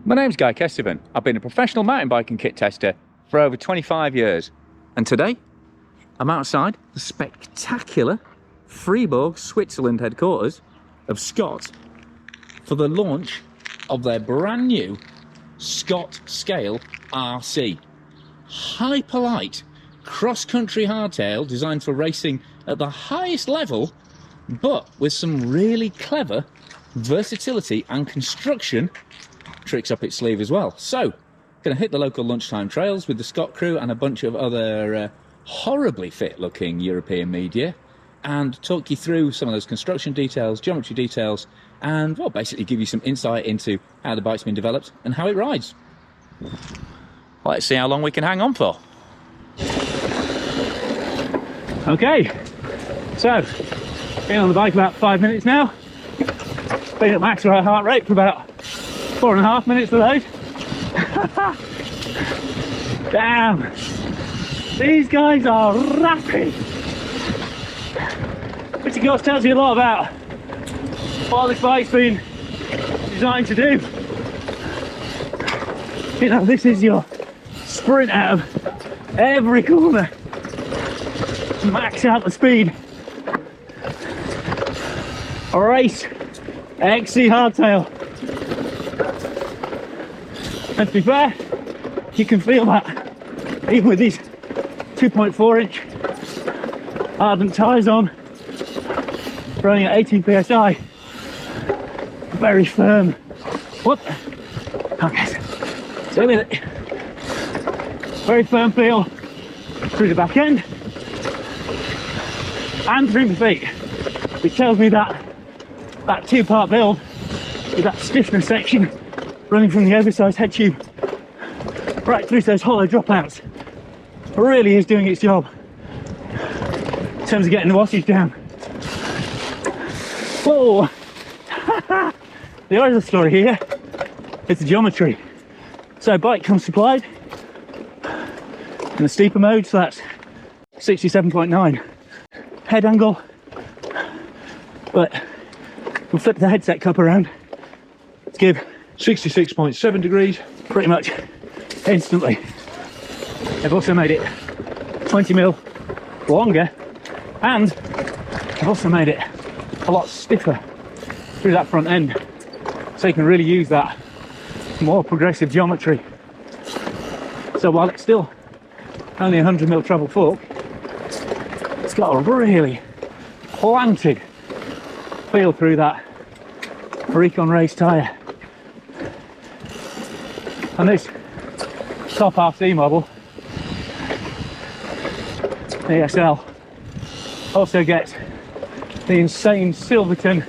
My name's Guy Kestevan. I've been a professional mountain bike and kit tester for over 25 years. And today, I'm outside the spectacular Fribourg, Switzerland headquarters of Scott for the launch of their brand new Scott Scale RC. Hyper-light, cross-country hardtail designed for racing at the highest level, but with some really clever versatility and construction tricks up its sleeve as well. So, gonna hit the local lunchtime trails with the Scott crew and a bunch of other horribly fit looking European media, and talk you through some of those construction details, geometry details, and well, basically give you some insight into how the bike's been developed and how it rides. Let's see how long we can hang on for. Okay, so been on the bike about 5 minutes now. Been at max heart rate for about 4.5 minutes today. Damn, these guys are rapid, which of course tells you a lot about what this bike's been designed to do. You know, this is your sprint out of every corner, max out the speed, a race XC hardtail. And to be fair, you can feel that even with these 2.4-inch Ardent tyres on, running at 18 psi. Very firm. What? Okay, so with it. Very firm feel through the back end and through the feet, which tells me that that two-part build with that stiffness section running from the oversized head tube right through those hollow dropouts really is doing its job in terms of getting the wattage down. Whoa! The other story here is the geometry. So bike comes supplied in the steeper mode, so that's 67.9 head angle, but we'll flip the headset cup around to give 66.7 degrees pretty much instantly. They've also made it 20mm longer, and they've also made it a lot stiffer through that front end, so you can really use that more progressive geometry. So while it's still only 100mm treble fork, it's got a really planted feel through that Recon race tyre. And this top RC model, the SL, also gets the insane Silverton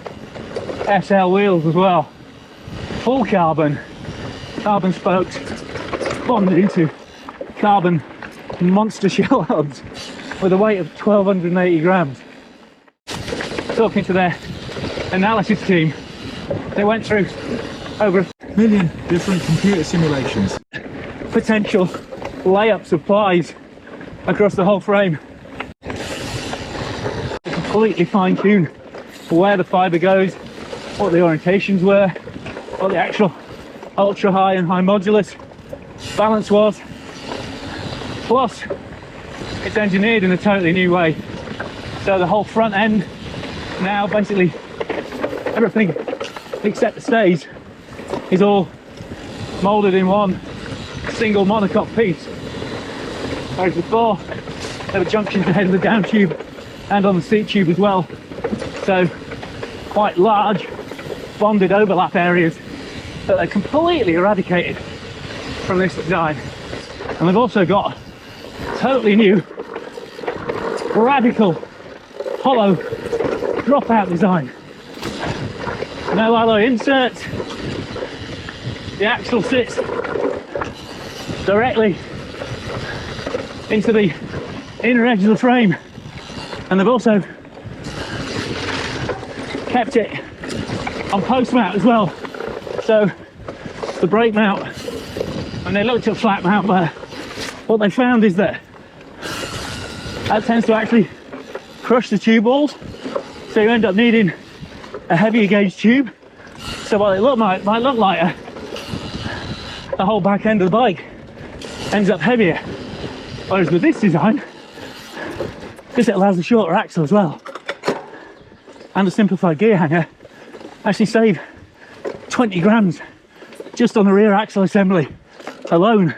SL wheels as well. Full carbon spokes bonded into carbon monster shell hubs with a weight of 1,280 grams. Talking to their analysis team, they went through over 1 million different computer simulations, potential layup supplies across the whole frame, completely fine-tuned where the fibre goes, what the orientations were, what the actual ultra high and high modulus balance was. Plus, it's engineered in a totally new way. So the whole front end, now basically everything except the stays, is all moulded in one single monocoque piece. Whereas before, there were junctions ahead of the down tube and on the seat tube as well. So quite large bonded overlap areas that are completely eradicated from this design. And they've also got totally new, radical, hollow dropout design. No alloy inserts. The axle sits directly into the inner edge of the frame, and they've also kept it on post mount as well. So the brake mount, and they looked at flat mount, but what they found is that tends to actually crush the tube walls, so you end up needing a heavier gauge tube. So while it might look lighter, the whole back end of the bike ends up heavier. Whereas with this design, because it allows a shorter axle as well, and a simplified gear hanger, actually save 20 grams just on the rear axle assembly alone.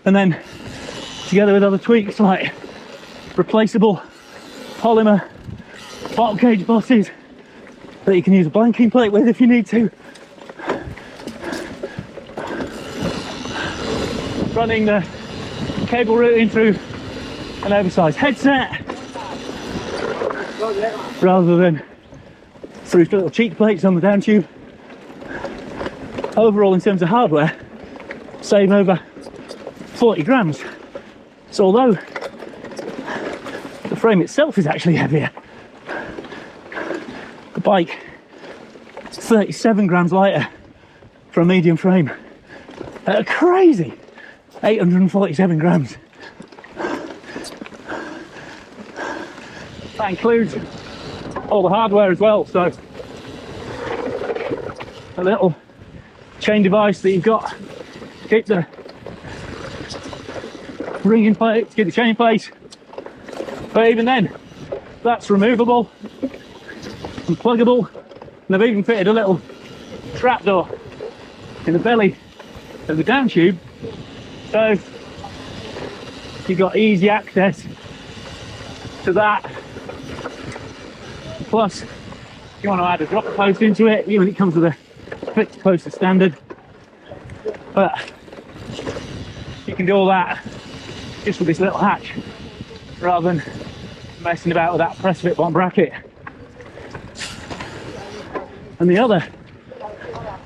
And then together with other tweaks like replaceable polymer bottom cage bosses that you can use a blanking plate with if you need to. Running the cable routing through an oversized headset rather than through little cheek plates on the down tube. Overall, in terms of hardware, save over 40 grams. So although the frame itself is actually heavier, the bike is 37 grams lighter for a medium frame at a crazy 847 grams. That includes all the hardware as well, so a little chain device that you've got to keep the ring in place, to keep the chain in place. But even then, that's removable and pluggable, and I've even fitted a little trapdoor in the belly of the down tube, so you've got easy access to that. Plus, if you want to add a dropper post into it, even it comes with a fixed post as standard, but you can do all that just with this little hatch rather than messing about with that press fit bottom bracket. And the other,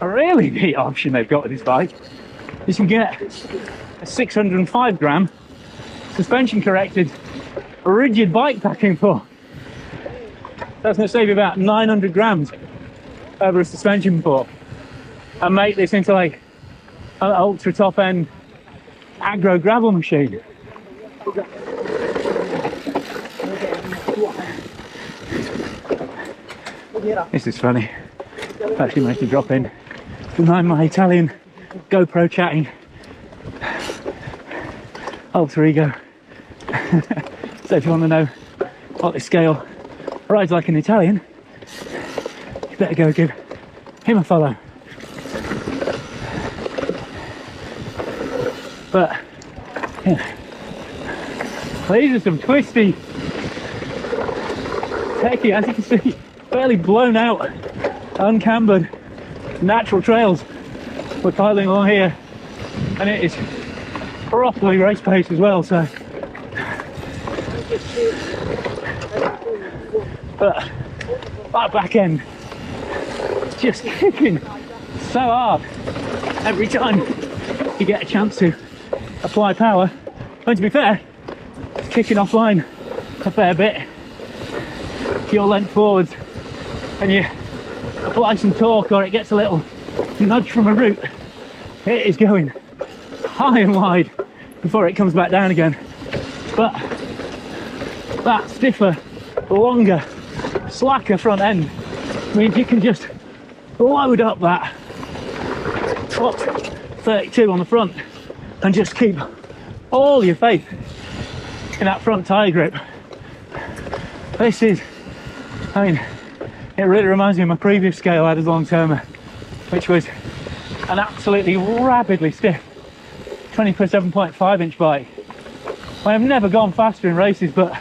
a really neat option they've got with this bike is you can get a 605 gram suspension corrected rigid bike packing for. That's going to save you about 900 grams over a suspension port and make this into like an ultra top end aggro gravel machine. This is funny. I actually managed to drop in behind my Italian GoPro chatting alter ego. So if you want to know what this scale rides like in Italian, you better go give him a follow. But yeah, these are some twisty, techy, as you can see, fairly blown out, uncambered natural trails we're piling along here, and it is properly race pace as well. So but that back end just kicking so hard every time you get a chance to apply power. And to be fair, it's kicking offline a fair bit. If you're leant forwards and you apply some torque or it gets a little nudge from a root, it is going high and wide before it comes back down again. But that stiffer, longer, slacker front end means you can just load up that top 32 on the front and just keep all your faith in that front tyre grip. This is, I mean, it really reminds me of my previous scale I had as long-termer, which was an absolutely rapidly stiff 27.5 inch bike. I've never gone faster in races, but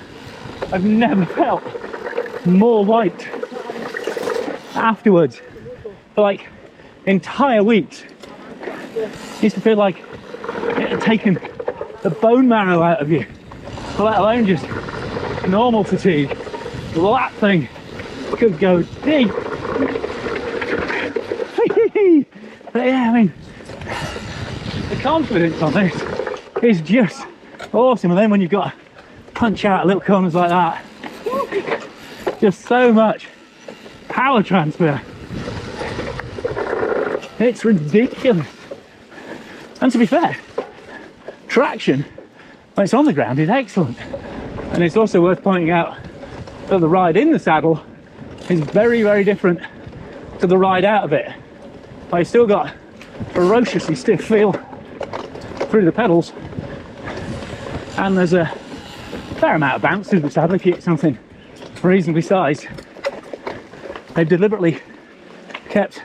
I've never felt more wiped afterwards for like entire weeks. It used to feel like it had taken the bone marrow out of you, let alone just normal fatigue. Well, that thing could go deep. But yeah, I mean, the confidence on this is just awesome. And then when you've got to punch out little corners like that, just so much power transfer. It's ridiculous. And to be fair, traction when it's on the ground is excellent. And it's also worth pointing out that the ride in the saddle is very, very different to the ride out of it. But you've still got ferociously stiff feel through the pedals, and there's a fair amount of bounce through the saddle if you hit something reasonably sized. They've deliberately kept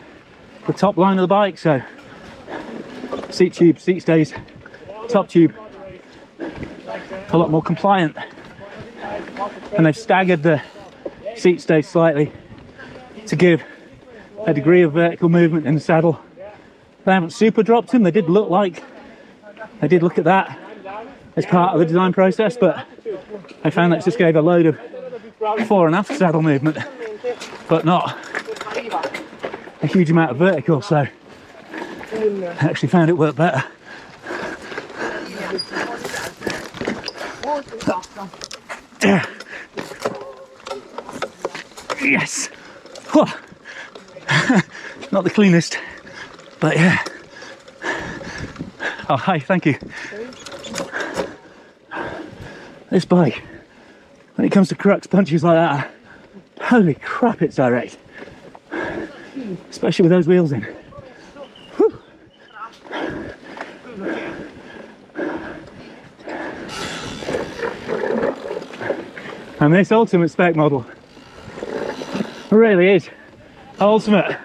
the top line of the bike, so seat tube, seat stays, top tube, a lot more compliant, and they've staggered the seat stays slightly to give a degree of vertical movement in the saddle. They haven't super dropped them. They did look at that as part of the design process, but I found that it just gave a load of fore and aft saddle movement, but not a huge amount of vertical, so I actually found it work better. Yes! Whew. Not the cleanest, but yeah. Oh, hi, thank you. This bike, when it comes to crux punches like that, holy crap, it's direct. Especially with those wheels in. Whew. And this ultimate spec model really is ultimate.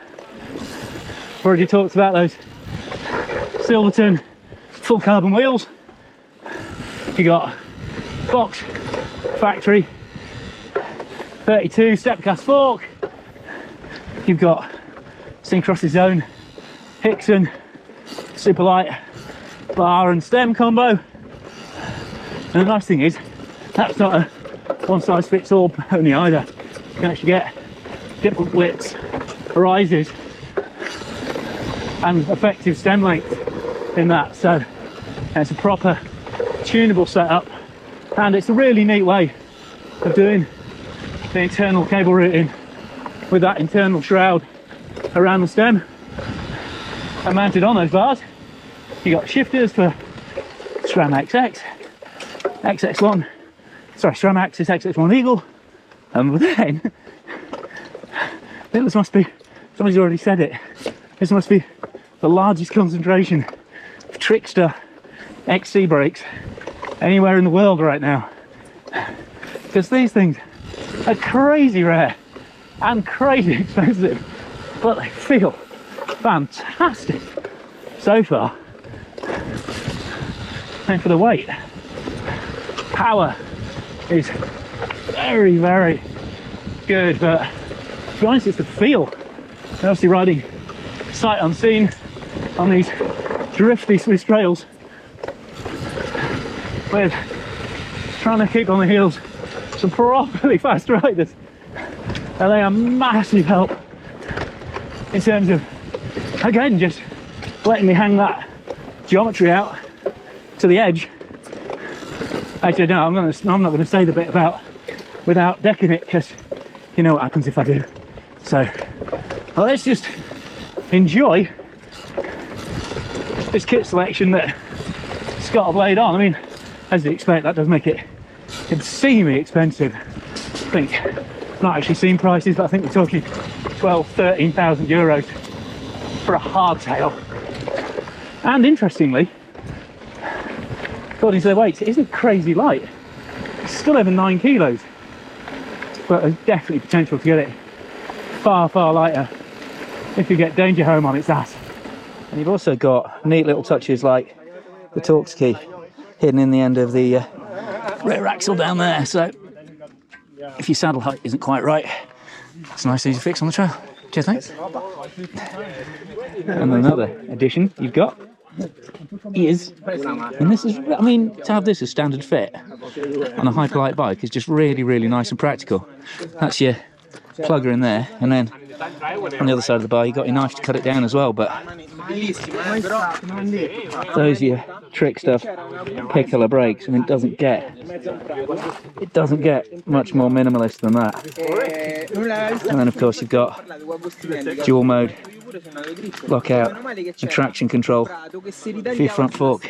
Already talked about those Silverton full carbon wheels. You got box factory 32 step cast fork. You've got Syncross's own Hickson super light bar and stem combo. And the nice thing is that's not a one size fits all pony either. You can actually get different widths, rises and effective stem length in that, so it's a proper tunable setup, and it's a really neat way of doing the internal cable routing with that internal shroud around the stem and mounted on those bars. You got shifters for SRAM XX, XX1, sorry, SRAM Axis XX1 Eagle, and then I think this must be, somebody's already said it, this must be the largest concentration of Trickster XC brakes anywhere in the world right now, because these things are crazy rare and crazy expensive, but they feel fantastic so far. And for the weight, power is very, very good, but to be honest, it's the feel. And obviously riding sight unseen on these drifty Swiss trails with trying to keep on the heels some properly fast riders, and they are massive help in terms of, again, just letting me hang that geometry out to the edge. Actually, no, I'm not going to say the bit about without decking it, because you know what happens if I do. So well, let's just enjoy this kit selection that Scott have laid on. I mean, as you'd expect, that does make it obscenely expensive. I think, not actually seen prices, but I think we're talking 12,000–13,000 euros for a hardtail. And interestingly, according to their weights, it isn't crazy light. It's still over 9 kilos, but there's definitely potential to get it far, far lighter if you get danger home on its ass. And you've also got neat little touches like the Torx key hidden in the end of the rear axle down there, so if your saddle height isn't quite right, it's a nice easy fix on the trail. Cheers, thanks. And another addition you've got is, and this is, I mean, to have this as standard fit on a hyperlight bike is just really, really nice and practical. That's your plugger in there, and then on the other side of the bar you've got your knife to cut it down as well, but those are your trick stuff pickler brakes, and it doesn't get much more minimalist than that. And then of course you've got dual mode lockout and traction control for your front fork.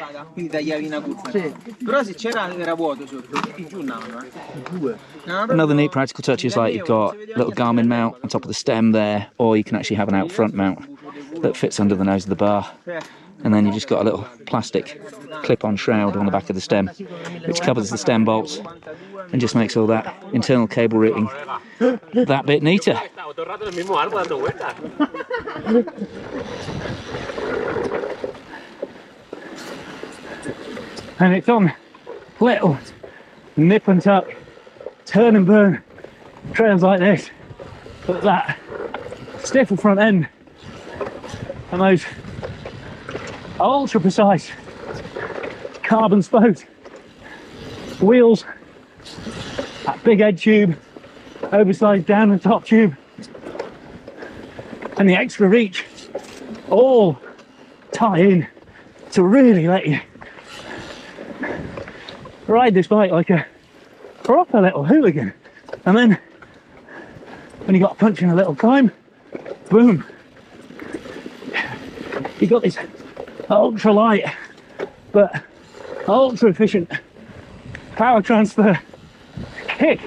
Another neat practical touch is like you've got a little Garmin mount on top of the stem there, or you can actually have an out front mount that fits under the nose of the bar. And then you've just got a little plastic clip-on shroud on the back of the stem, which covers the stem bolts and just makes all that internal cable routing that bit neater. And it's on little nip and tuck, turn and burn trails like this, but that stiffer front end and those ultra precise carbon spokes, wheels, that big head tube, oversized down and top tube, and the extra reach all tie in to really let you ride this bike like a proper little hooligan. And then when you got to punch in a little climb, boom, you got this ultra light but ultra efficient power transfer kick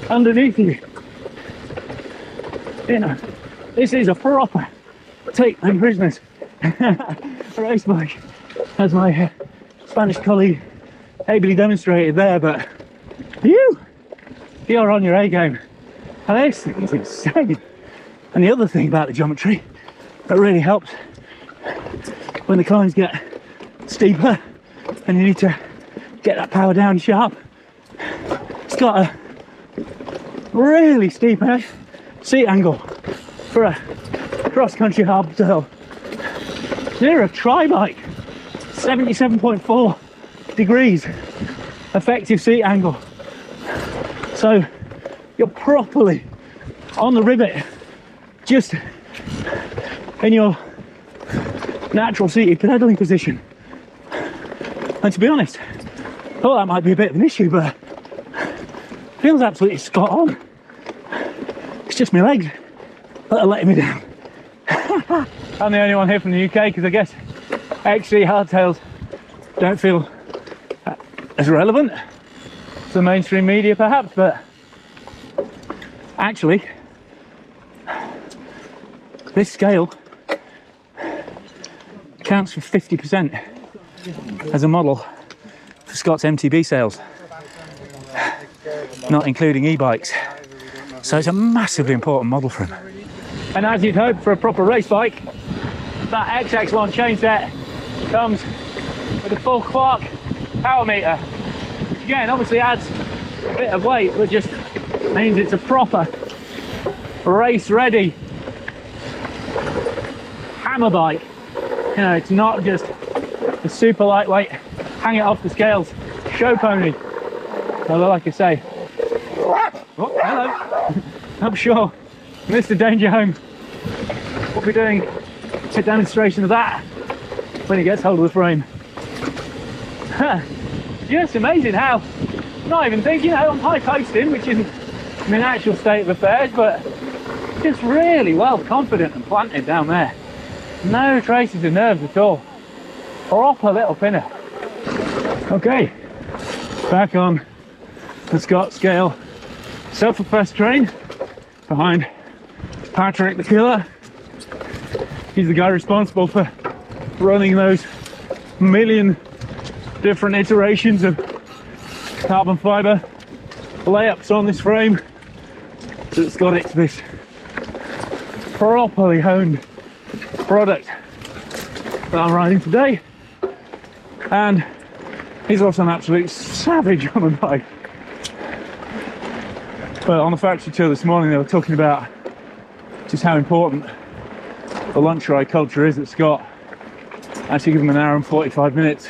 underneath you. You know, this is a proper take them prisoners race bike, as my Spanish colleague ably demonstrated there. But you're on your A game, and this thing is insane. And the other thing about the geometry that really helps when the climbs get steeper and you need to get that power down sharp, it's got a really steep seat angle for a cross-country hardtail. They're a tri-bike, 77.4 degrees effective seat angle, so you're properly on the rivet, just in your natural seated pedaling position. And to be honest, I thought that might be a bit of an issue, but it feels absolutely spot on. It's just my legs that are letting me down. I'm the only one here from the UK, because I guess XC hardtails don't feel as relevant to the mainstream media perhaps, but actually this scale counts for 50% as a model for Scott's MTB sales, not including e-bikes. So it's a massively important model for him. And as you'd hope for a proper race bike, that XX1 chain set comes with a full quark power meter, which again obviously adds a bit of weight, but just means it's a proper race ready hammer bike. You know, it's not just a super lightweight, hang it off the scales show pony. Although, like I say, oh, hello. I'm sure Mr. Danger Home will be doing a demonstration of that when he gets hold of the frame. Just amazing how, not even thinking, I'm high posting, which isn't my natural state of affairs, but just really well confident and planted down there. No traces of nerves at all. Proper little pinner. Okay, back on the Scott scale. Self-professed train behind Patrick the Killer. He's the guy responsible for running those million different iterations of carbon fibre layups on this frame that's got it to this properly honed product that I'm riding today. And he's also an absolute savage on the bike. But on the factory tour this morning, they were talking about just how important the lunch ride culture is at Scott. Actually give them an hour and 45 minutes.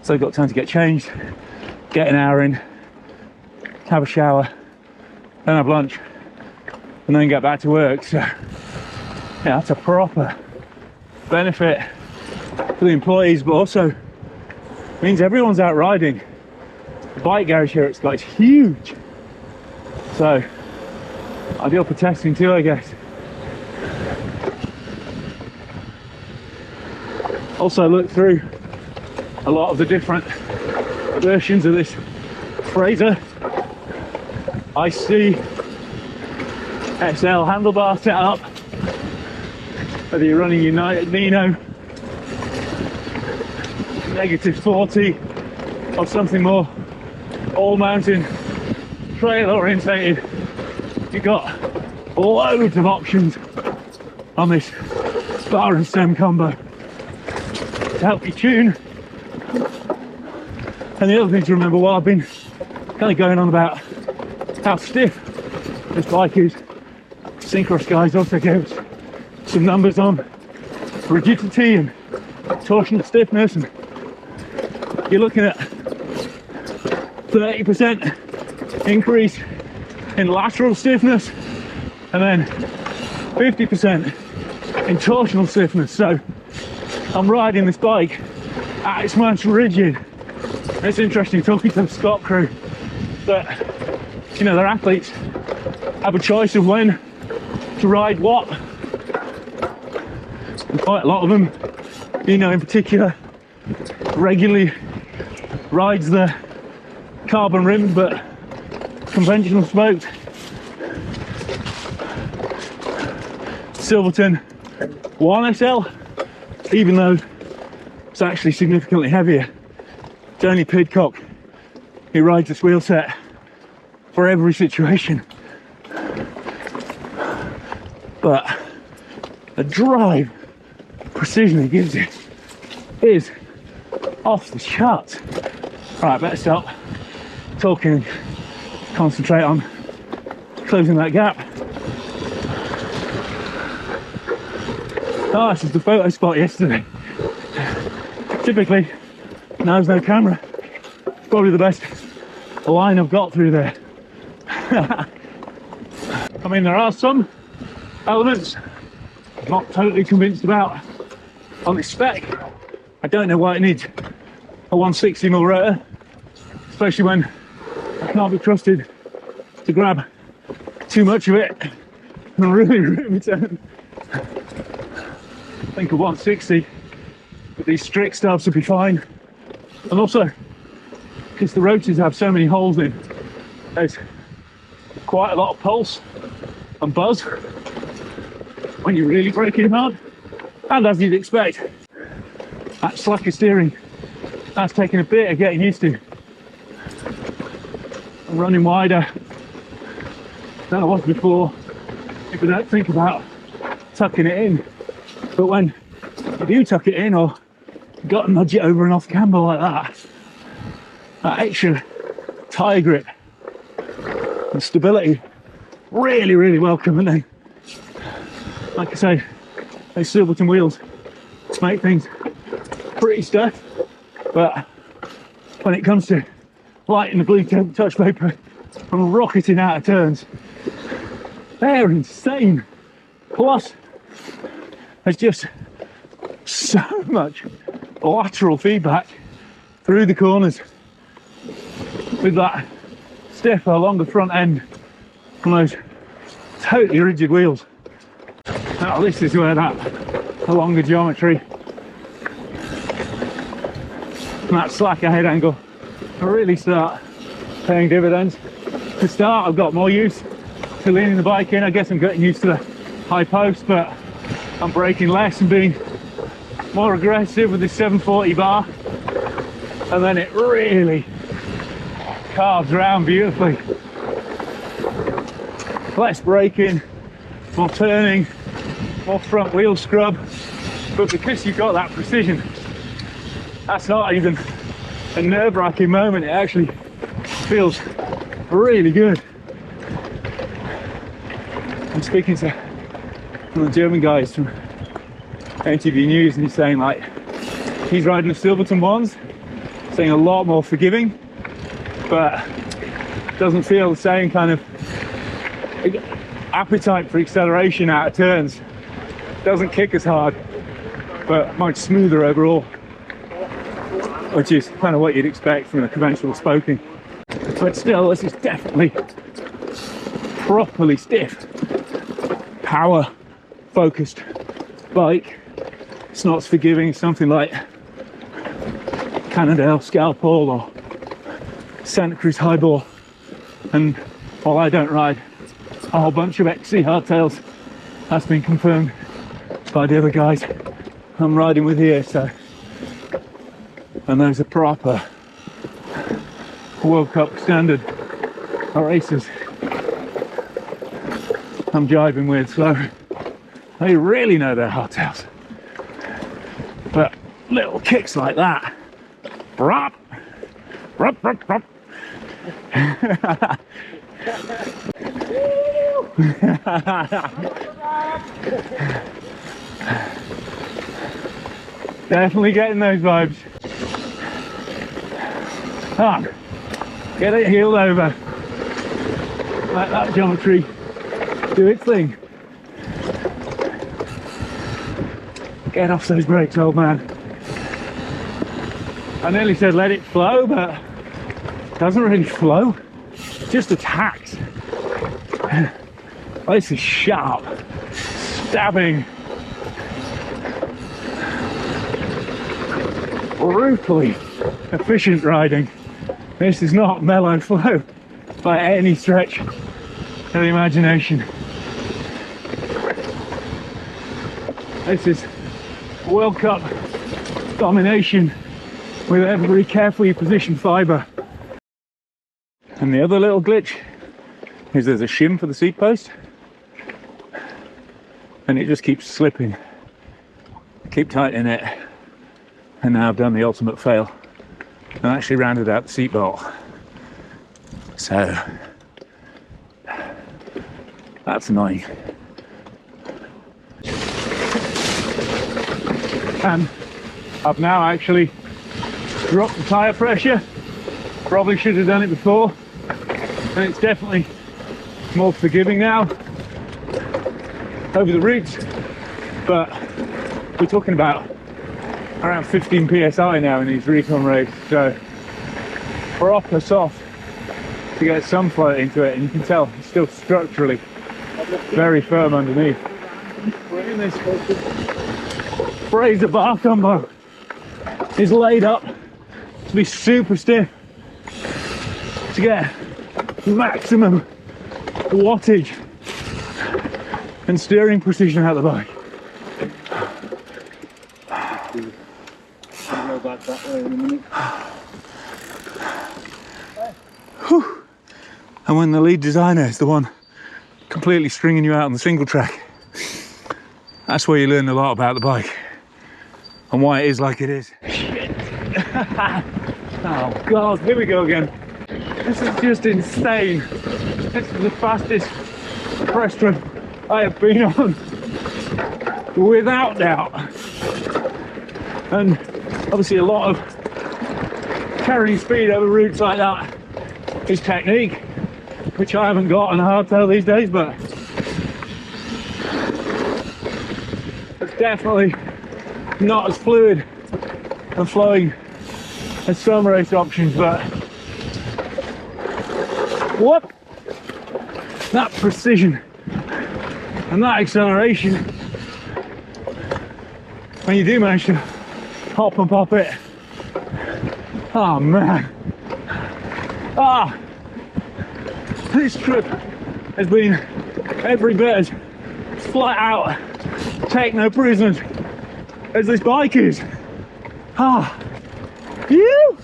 So they've got time to get changed, get an hour in, have a shower, then have lunch, and then get back to work. So yeah, that's a proper benefit for the employees, but also means everyone's out riding. The bike garage here at Scott is huge. So ideal for testing too, I guess. Also look through a lot of the different versions of this Fraser. I see SL handlebar set up whether you're running United Nino, -40, or something more all mountain trail orientated, you've got loads of options on this bar and stem combo to help you tune. And the other thing to remember, while I've been kind of going on about how stiff this bike is, Synchros guys also gave us some numbers on rigidity and torsional stiffness, and you're looking at 30% increase in lateral stiffness and then 50% in torsional stiffness. So I'm riding this bike at its most rigid. It's interesting talking to the Scott crew that, you know, their athletes have a choice of when to ride what, and quite a lot of them, you know, in particular regularly rides the carbon rim but conventional smoked Silverton 1SL, even though it's actually significantly heavier. It's only Pidcock who rides this wheel set for every situation. But the drive precision it gives you is off the charts. Right, better stop talking and concentrate on closing that gap. Oh, this is the photo spot yesterday. Typically, now there's no camera. It's probably the best line I've got through there. I mean, there are some elements I'm not totally convinced about on this spec. I don't know why it needs a 160mm rotor, especially when I can't be trusted to grab too much of it and really return. I think a 160 with these strict stuffs would be fine. And also, because the rotors have so many holes in, there's quite a lot of pulse and buzz when you're really braking hard. And as you'd expect, that slacker steering, that's taking a bit of getting used to. I'm running wider than I was before if I don't think about tucking it in. But when you do tuck it in, or you've got to nudge it over and off camber like that, that extra tyre grip and stability, really, really welcome. And then, like I say, those Silverton wheels make things pretty stiff, but when it comes to lighting the blue touch paper and rocketing out of turns, they're insane. Plus, there's just so much lateral feedback through the corners with that stiffer, longer front end on those totally rigid wheels. Now this is where that longer geometry and that slacker head angle really start paying dividends. To start, I've got more used to leaning the bike in. I guess I'm getting used to the high post, but I'm braking less and being more aggressive with this 740 bar, and then it really carves around beautifully. Less braking, more turning, more front wheel scrub, but because you've got that precision, that's not even a nerve-wracking moment. It actually feels really good. I'm speaking to one of the German guys from NTV News, and he's saying like he's riding the Silverton ones, saying a lot more forgiving, but doesn't feel the same kind of appetite for acceleration out of turns. Doesn't kick as hard, but much smoother overall, which is kind of what you'd expect from a conventional spoking. But still, this is definitely properly stiff, power focused bike. It's not as forgiving as something like Cannondale Scalpel or Santa Cruz Highball. And while I don't ride a whole bunch of XC hardtails, that's been confirmed by the other guys I'm riding with here, so, and those are proper World Cup standard racers I'm jiving with, so they really know their hardtails. But little kicks like that, brop, brop, brop, brop. Definitely getting those vibes. Ah, get it heeled over. Let that geometry do its thing. Get off those brakes, old man. I nearly said let it flow, but it doesn't really flow. It just attacks. This is sharp, stabbing, brutally efficient riding. This is not mellow flow by any stretch of the imagination. This is World Cup domination with every carefully positioned fibre. And the other little glitch is there's a shim for the seat post and it just keeps slipping. Keep tightening it, and now I've done the ultimate fail and actually rounded out the seat belt. So that's annoying. And I've now actually dropped the tyre pressure. Probably should have done it before, and it's definitely more forgiving now over the routes, but we're talking about around 15 psi now in these recon races, so proper soft to get some float into it, and you can tell it's still structurally very firm underneath. And this Fraser bar combo is laid up to be super stiff to get maximum wattage and steering precision out of the bike. I'll go back that way in a minute. Whew. And when the lead designer is the one completely stringing you out on the single track, that's where you learn a lot about the bike and why it is like it is. Shit. Oh God, here we go again. This is just insane. This is the fastest press run I have been on, without doubt. And obviously a lot of carrying speed over routes like that is technique, which I haven't got on a hardtail these days, but it's definitely not as fluid and flowing as some race options. But what that precision and that acceleration, when you do manage to hop and pop it, oh man, this trip has been every bit as flat out take no prisoners as this bike is. You.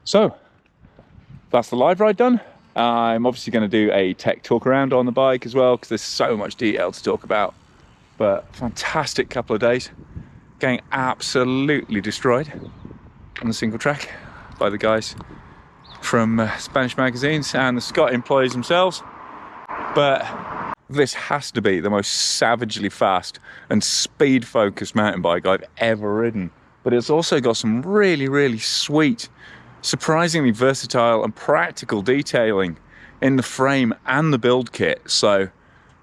So that's the live ride done. I'm obviously going to do a tech talk around on the bike as well, because there's so much detail to talk about. But fantastic couple of days, getting absolutely destroyed on the single track by the guys from Spanish magazines and the Scott employees themselves. But this has to be the most savagely fast and speed focused mountain bike I've ever ridden. But it's also got some really, really sweet, surprisingly versatile and practical detailing in the frame and the build kit. So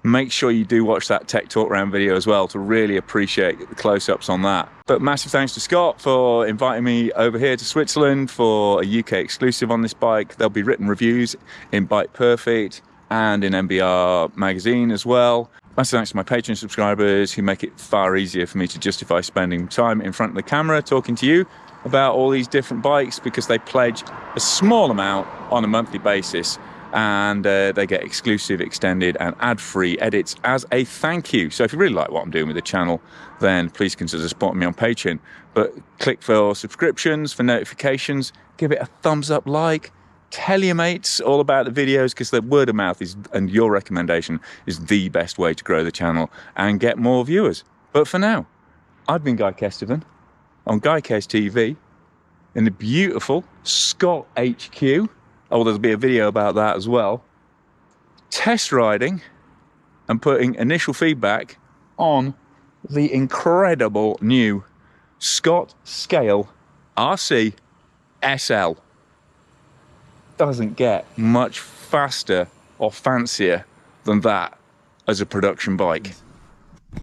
make sure you do watch that tech talk round video as well to really appreciate the close-ups on that. But massive thanks to Scott for inviting me over here to Switzerland for a UK exclusive on this bike. There'll be written reviews in Bike Perfect and in MBR magazine as well. Massive thanks to my Patreon subscribers who make it far easier for me to justify spending time in front of the camera talking to you about all these different bikes, because they pledge a small amount on a monthly basis and they get exclusive, extended and ad-free edits as a thank you. So if you really like what I'm doing with the channel, then please consider supporting me on Patreon. But click for subscriptions, for notifications, give it a thumbs up, like, tell your mates all about the videos, because the word of mouth is, and your recommendation is the best way to grow the channel and get more viewers. But for now, I've been Guy Kesterton on Guy Kes TV in the beautiful Scott HQ. Oh, there'll be a video about that as well. Test riding and putting initial feedback on the incredible new Scott Scale RC SL. Doesn't get much faster or fancier than that as a production bike.